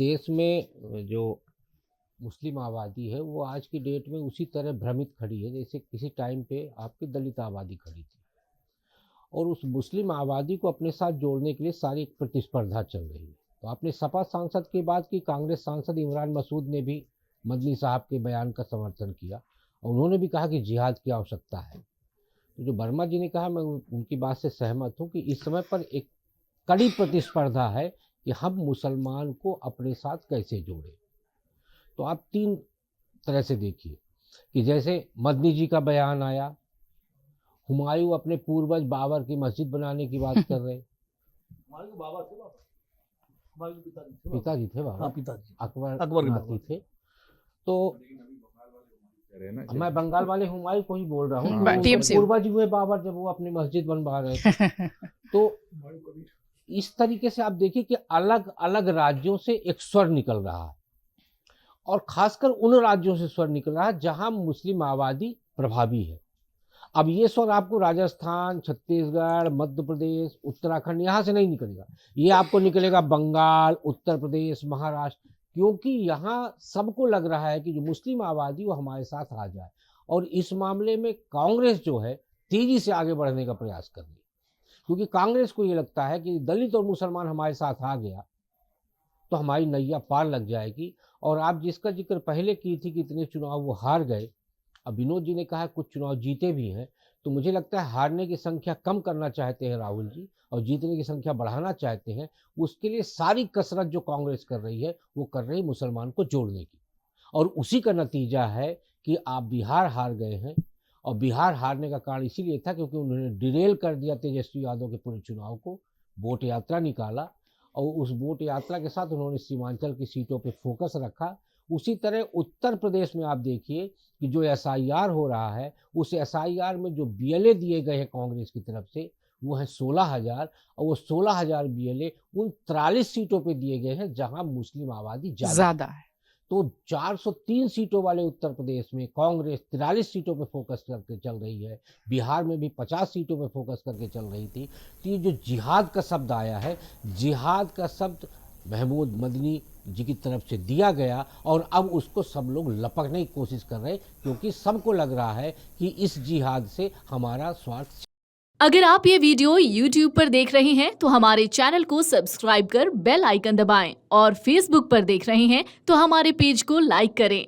देश में जो मुस्लिम आबादी है वो आज की डेट में उसी तरह भ्रमित खड़ी है जैसे किसी टाइम पे आपकी दलित आबादी खड़ी थी। और उस मुस्लिम आबादी को अपने साथ जोड़ने के लिए सारी एक प्रतिस्पर्धा चल रही है। तो आपने सपा सांसद की बात की, कांग्रेस सांसद इमरान मसूद ने भी मदनी साहब के बयान का समर्थन किया और उन्होंने भी कहा कि जिहाद की आवश्यकता है। तो जो वर्मा जी ने कहा, मैं उनकी बात से सहमत हूँ कि इस समय पर एक कड़ी प्रतिस्पर्धा है कि हम मुसलमान को अपने साथ कैसे जोड़ें। तो आप तीन तरह से देखिए कि जैसे मदनी जी का बयान आया, हुमायूं अपने पूर्वज बाबर की मस्जिद बनाने की बात कर रहे। पिताजी थे बाबा, पिताजी अकबर नाती थे। तो मैं बंगाल वाले हुमायूं को ही बोल रहा हूँ, पूर्वज हुए बाबर जब वो अपनी मस्जिद बनवा रहे थे। तो इस तरीके से आप देखिए कि अलग अलग राज्यों से एक स्वर निकल रहा है और खासकर उन राज्यों से स्वर निकल रहा है जहां मुस्लिम आबादी प्रभावी है। अब ये स्वर आपको राजस्थान, छत्तीसगढ़, मध्य प्रदेश, उत्तराखंड यहाँ से नहीं निकलेगा, ये आपको निकलेगा बंगाल, उत्तर प्रदेश, महाराष्ट्र, क्योंकि यहाँ सबको लग रहा है कि जो मुस्लिम आबादी वो हमारे साथ आ जाए। और इस मामले में कांग्रेस जो है तेजी से आगे बढ़ने का प्रयास कर रही है, क्योंकि कांग्रेस को ये लगता है कि दलित और मुसलमान हमारे साथ आ गया तो हमारी नैया पार लग जाएगी। और आप जिसका जिक्र पहले की थी कि इतने चुनाव वो हार गए, अब विनोद जी ने कहा कुछ चुनाव जीते भी हैं, तो मुझे लगता है हारने की संख्या कम करना चाहते हैं राहुल जी और जीतने की संख्या बढ़ाना चाहते हैं। उसके लिए सारी कसरत जो कांग्रेस कर रही है वो कर रही मुसलमान को जोड़ने की, और उसी का नतीजा है कि आप बिहार हार गए हैं। और बिहार हारने का कारण इसीलिए था क्योंकि उन्होंने डिरेल कर दिया तेजस्वी यादव के पूरे चुनाव को, वोट यात्रा निकाला और उस वोट यात्रा के साथ उन्होंने सीमांचल की सीटों पे फोकस रखा। उसी तरह उत्तर प्रदेश में आप देखिए कि जो एसआईआर हो रहा है, उस एसआईआर में जो बीएलए दिए गए हैं कांग्रेस की तरफ से वो है 16,000, और वो 16,000 बीएलए उन 43 सीटों पे दिए गए हैं जहां मुस्लिम आबादी ज्यादा है। तो 403 सीटों वाले उत्तर प्रदेश में कांग्रेस 43 सीटों पे फोकस करके चल रही है, बिहार में भी 50 सीटों पे फोकस करके चल रही थी। तो ये जो जिहाद का शब्द आया है, जिहाद का शब्द महमूद मदनी जी की तरफ से दिया गया और अब उसको सब लोग लपकने की कोशिश कर रहे हैं, क्योंकि सबको लग रहा है कि इस जिहाद से हमारा स्वार्थ। अगर आप ये वीडियो YouTube पर देख रहे हैं तो हमारे चैनल को सब्सक्राइब कर बेल आइकन दबाएं और Facebook पर देख रहे हैं तो हमारे पेज को लाइक करें।